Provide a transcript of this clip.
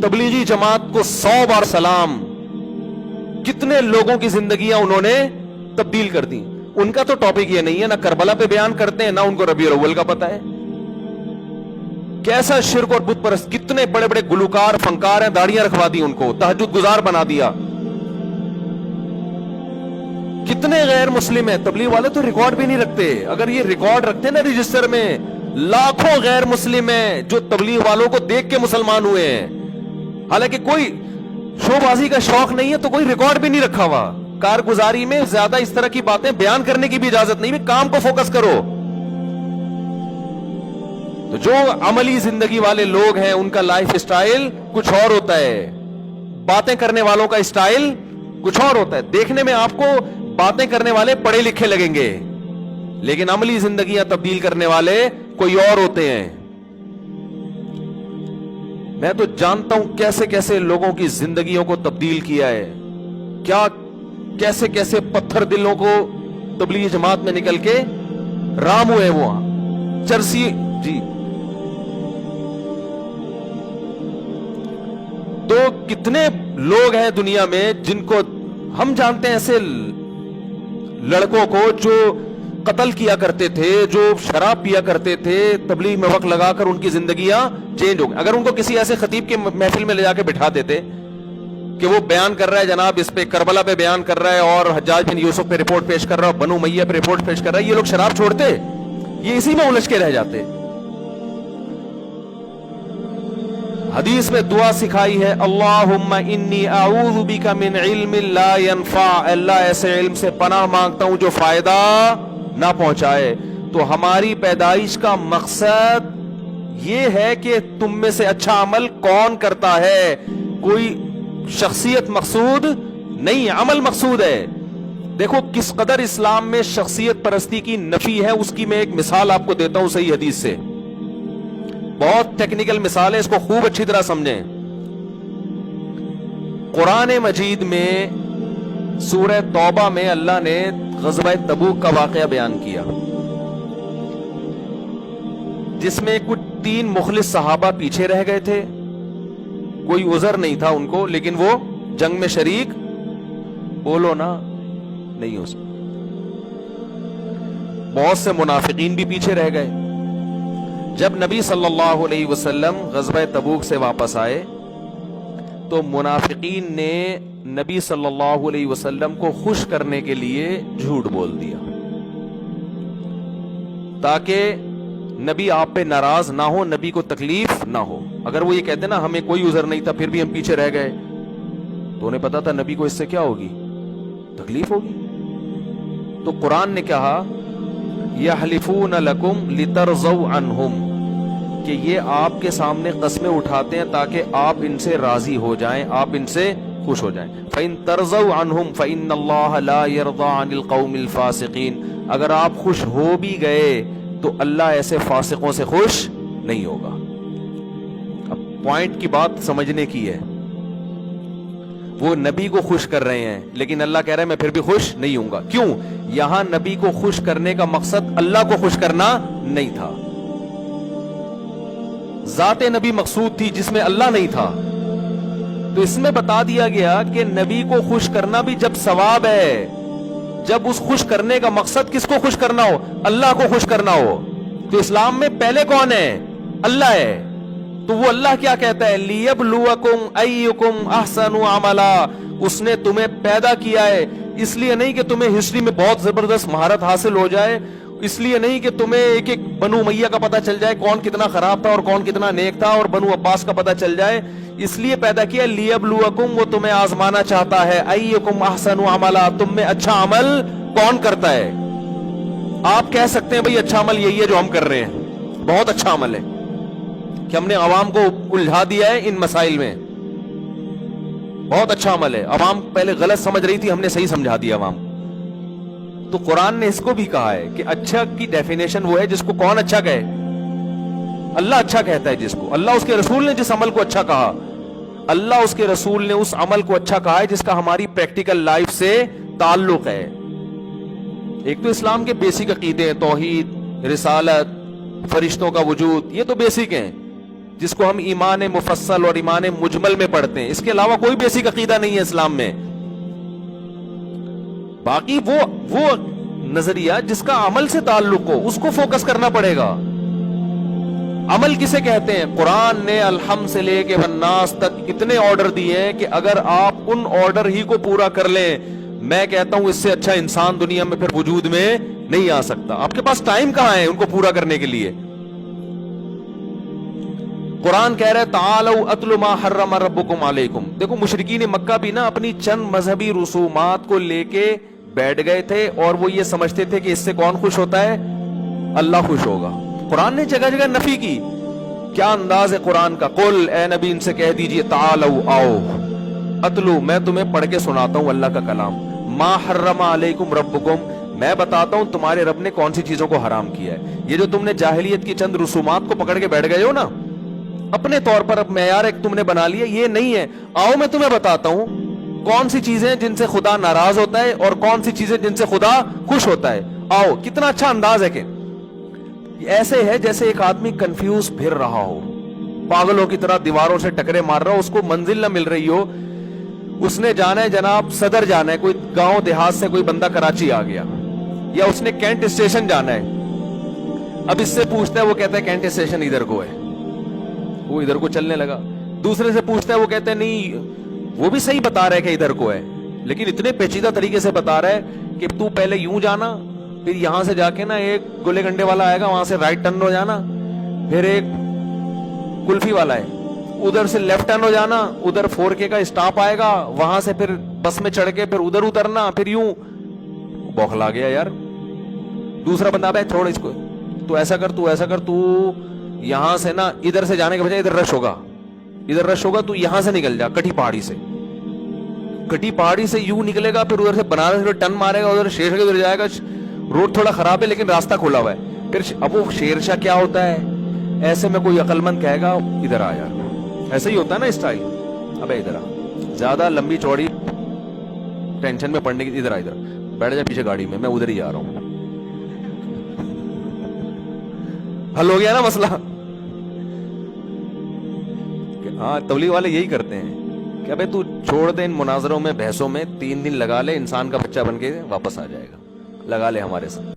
तबलीगी जमात को 100 बार सलाम। कितने लोगों की जिंदगियां उन्होंने तब्दील कर दी। उनका तो टॉपिक ये नहीं है, ना करबला पे बयान करते हैं, ना उनको रबीउल अव्वल का पता है। कैसा शिर्क और बुत परस्त। कितने बड़े बड़े गुलकार फनकार हैं, दाढ़ियां रखवा दी उनको, तहज्जुद गुजार बना दिया। कितने गैर मुस्लिम हैं। तबलीग वाले तो रिकॉर्ड भी नहीं रखते। अगर ये रिकॉर्ड रखते ना रजिस्टर में, लाखों गैर मुस्लिम हैं जो तबलीग वालों को देख के मुसलमान हुए हैं। हालांकि कोई शोबाजी का शौक नहीं है तो कोई रिकॉर्ड भी नहीं रखा हुआ। कारगुजारी में ज्यादा इस तरह की बातें बयान करने की भी इजाजत नहीं है। काम को फोकस करो। तो जो अमली जिंदगी वाले लोग हैं उनका लाइफ स्टाइल कुछ और होता है, बातें करने वालों का स्टाइल कुछ और होता है। देखने में आपको बातें करने वाले पढ़े लिखे लगेंगे, लेकिन अमली जिंदगियां तब्दील करने वाले कोई और होते हैं। मैं तो जानता हूं कैसे कैसे लोगों की जिंदगियों को तब्दील किया है, क्या कैसे कैसे पत्थर दिलों को तबलीगी जमात में निकल के राम हुए। वो चरसी जी तो कितने लोग हैं दुनिया में जिनको हम जानते हैं, ऐसे लड़कों को जो कत्ल किया करते थे, जो शराब पिया करते थे, तबलीग में वक्त लगाकर उनकी जिंदगियां चेंज हो गई। अगर उनको किसी ऐसे खतीब के महफिल में ले जाके बिठा देते कि वो बयान कर रहा है, जनाब इस पे करबला पे बयान कर रहा है और हज्जाज बिन यूसुफ पे रिपोर्ट पेश कर रहा है, बनु मैया पे रिपोर्ट पेश कर रहा है, ये लोग शराब छोड़ते? ये इसी में उलझ के रह जाते। हदीस में दुआ सिखाई है, अल्लाहुम्मा इन्नी अऊज़ु बिका मिन इल्मिन ला यनफा। अल्लाह ऐसे इल्म से पनाह मांगता हूं जो फायदा ना पहुंचाए। तो हमारी पैदाइश का मकसद ये है कि तुम में से अच्छा अमल कौन करता है। कोई शख्सियत मकसूद नहीं, अमल मकसूद है। देखो किस कदर इस्लाम में शख्सियत परस्ती की नफी है, उसकी मैं एक मिसाल आपको देता हूं सही हदीस से। बहुत टेक्निकल मिसाल है, इसको खूब अच्छी तरह समझें। कुरान मजीद में सूरह तौबा में अल्लाह ने ग़ज़वा तबूक का वाक़या बयान किया, जिसमें कुछ 3 मुखलिस सहाबा पीछे रह गए थे। कोई उज़र नहीं था उनको, लेकिन वो जंग में शरीक बोलो ना नहीं हो सकता। बहुत से मुनाफिकीन भी पीछे रह गए। जब नबी सल्लल्लाहु अलैहि वसल्लम ग़ज़वा तबूक से वापस आए तो मुनाफिकीन ने नबी सल्लल्लाहु अलैहि वसल्लम को खुश करने के लिए झूठ बोल दिया, ताकि नबी आप पे नाराज ना हो, नबी को तकलीफ ना हो। अगर वो ये कहते ना हमें कोई उज़र नहीं था फिर भी हम पीछे रह गए, तो उन्हें पता था नबी को इससे क्या होगी, तकलीफ होगी। तो कुरान ने कहा यहलिफून लकुम लितरज़ौ अन्हुम, कि ये आपके सामने कस्में उठाते हैं ताकि आप इनसे राजी हो जाएं, आप इनसे खुश हो जाएं। फ़इन तरज़ौ अन्हुम फ़इन्नल्लाह ला यरज़ा अनिल क़ौमिल फ़ासिक़ीन। अगर आप खुश हो भी गए तो अल्लाह ऐसे फासिकों से खुश नहीं होगा। अब पॉइंट की बात समझने की है। वो नबी को खुश कर रहे हैं, लेकिन अल्लाह कह रहा है मैं फिर भी खुश नहीं हूंगा। क्यों? यहां नबी को खुश करने का मकसद अल्लाह को खुश करना नहीं था, ज़ाते नबी मकसूद थी जिसमें अल्लाह नहीं था। तो इसमें बता दिया गया कि नबी को खुश करना भी जब सवाब है, जब उस खुश करने का मकसद किसको खुश करना हो, अल्लाह को खुश करना हो। तो इस्लाम में पहले कौन है? अल्लाह है। तो वो अल्लाह क्या कहता है, लियब्लुवकुम अय्युकुम अहसनु अमला। उसने तुम्हें पैदा किया है इसलिए नहीं कि तुम्हें हिस्ट्री में बहुत जबरदस्त महारत हासिल हो जाए, इसलिए नहीं कि तुम्हें एक एक बनु मैया का पता चल जाए कौन कितना खराब था और कौन कितना नेक था, और बनु अब्बास का पता चल जाए। इसलिए पैदा किया लियब्लुवकुम, वो तुम्हें आजमाना चाहता है, अय्युकुम अहसनु अमला, तुम में अच्छा अमल कौन करता है। आप कह सकते हैं भाई अच्छा अमल यही है जो हम कर रहे हैं, बहुत अच्छा अमल है कि हमने अवाम को उलझा दिया है इन मसाइल में, बहुत अच्छा अमल है। अवाम पहले गलत समझ रही थी, हमने सही समझा दिया अवाम। तो कुरान ने इसको भी कहा है कि अच्छा की डेफिनेशन वो है जिसको कौन अच्छा कहे, अल्लाह अच्छा कहता है जिसको। अल्लाह उसके रसूल ने जिस अमल को अच्छा कहा, अल्लाह उसके रसूल ने उस अमल को अच्छा कहा है जिसका हमारी प्रैक्टिकल लाइफ से ताल्लुक है। एक तो इस्लाम के बेसिक अकीदे हैं, तौहीद, रिसालत, फरिश्तों का वजूद, ये तो बेसिक हैं। جس کو ہم ایمان مفصل اور ایمان مجمل میں پڑھتے ہیں. اس کے علاوہ کوئی بیسک عقیدہ نہیں ہے اسلام میں. باقی وہ نظریہ جس کا عمل سے تعلق ہو اس کو فوکس کرنا پڑے گا. عمل کسے کہتے ہیں؟ قرآن نے الحمد سے لے کے والناس تک اتنے آرڈر دیے ہیں کہ اگر آپ ان آرڈر ہی کو پورا کر لیں، میں کہتا ہوں اس سے اچھا انسان دنیا میں پھر وجود میں نہیں آ سکتا. آپ کے پاس ٹائم کہاں ہے ان کو پورا کرنے کے لیے؟ قرآن کہہ رہے تعالوا اتل ما حرم ربکم علیکم. دیکھو مشرکین مکہ بھی نا اپنی چند مذہبی رسومات کو لے کے بیٹھ گئے تھے اور وہ یہ سمجھتے تھے کہ اس سے کون خوش ہوتا ہے؟ اللہ خوش ہوگا. قرآن نے جگہ جگہ نفی کی. کیا انداز ہے قرآن کا؟ قل، اے نبی ان سے کہہ دیجئے تعالوا آؤ، اتلو میں تمہیں پڑھ کے سناتا ہوں اللہ کا کلام، ما حرم علیکم ربکم میں بتاتا ہوں تمہارے رب نے کون سی چیزوں کو حرام کیا ہے. یہ جو تم نے جاہلیت کی چند رسومات کو پکڑ کے بیٹھ گئے ہو نا اپنے طور پر، اب معیار ایک تم نے بنا لیا، یہ نہیں ہے. آؤ میں تمہیں بتاتا ہوں کون سی چیزیں جن سے خدا ناراض ہوتا ہے اور کون سی چیزیں جن سے خدا خوش ہوتا ہے. آؤ. کتنا اچھا انداز ہے کہ ایسے ہے جیسے ایک آدمی کنفیوز پھر رہا ہو، پاگلوں کی طرح دیواروں سے ٹکرے مار رہا ہو، اس کو منزل نہ مل رہی ہو. اس نے جانا ہے جناب صدر جانا ہے، کوئی گاؤں دیہات سے کوئی بندہ کراچی آ گیا، یا اس نے کینٹ اسٹیشن جانا ہے. اب اس سے پوچھتا ہے، وہ کہتا ہے کینٹ اسٹیشن ادھر کو ہے، وہ ادھر کو چلنے لگا. دوسرے سے پوچھتا ہے، وہ کہتا ہے نہیں وہ بھی صحیح بتا رہا ہے کہ ادھر کو ہے، لیکن اتنے پیچیدہ طریقے سے بتا رہا ہے کہ تو پہلے یوں جانا، پھر یہاں سے جا کے نا ایک گولے گنڈے والا آئے گا، وہاں سے رائٹ ٹرن ہو جانا، پھر ایک کلفی والا ہے ادھر سے لیفٹ ٹرن ہو جانا، ادھر 4K کا اسٹاپ آئے گا، وہاں سے پھر بس میں چڑھ کے پھر ادھر اترنا، پھر یوں. بوکھلا گیا یار. دوسرا بندہ بھائی چھوڑ اس کو، تو ایسا کر تو یہاں سے نا ادھر سے جانے کے بجائے ادھر رش ہوگا تو یہاں سے نکل جا کٹھی پہاڑی سے یوں نکلے گا، پھر ادھر سے بنارس ٹرن مارے گا، ادھر شیر ادھر جائے گا. روڈ تھوڑا خراب ہے لیکن راستہ کھلا ہوا ہے. پھر اب وہ شیر شاہ کیا ہوتا ہے؟ ایسے میں کوئی عقل مند کہے گا ادھر آ یار، ایسا ہی ہوتا ہے نا اسٹائل. ابے ادھر آ، زیادہ لمبی چوڑی ٹینشن میں پڑنے کی، ادھر آ، ادھر بیٹھ جا پیچھے گاڑی میں ادھر ہی آ رہا ہوں. حل ہو گیا نا مسئلہ. ہاں تبلیغ والے یہی کرتے ہیں کہ ابے تو چھوڑ دے ان مناظروں میں بحثوں میں، 3 دن لگا لے، انسان کا بچہ بن کے واپس آ جائے گا. لگا لے ہمارے ساتھ.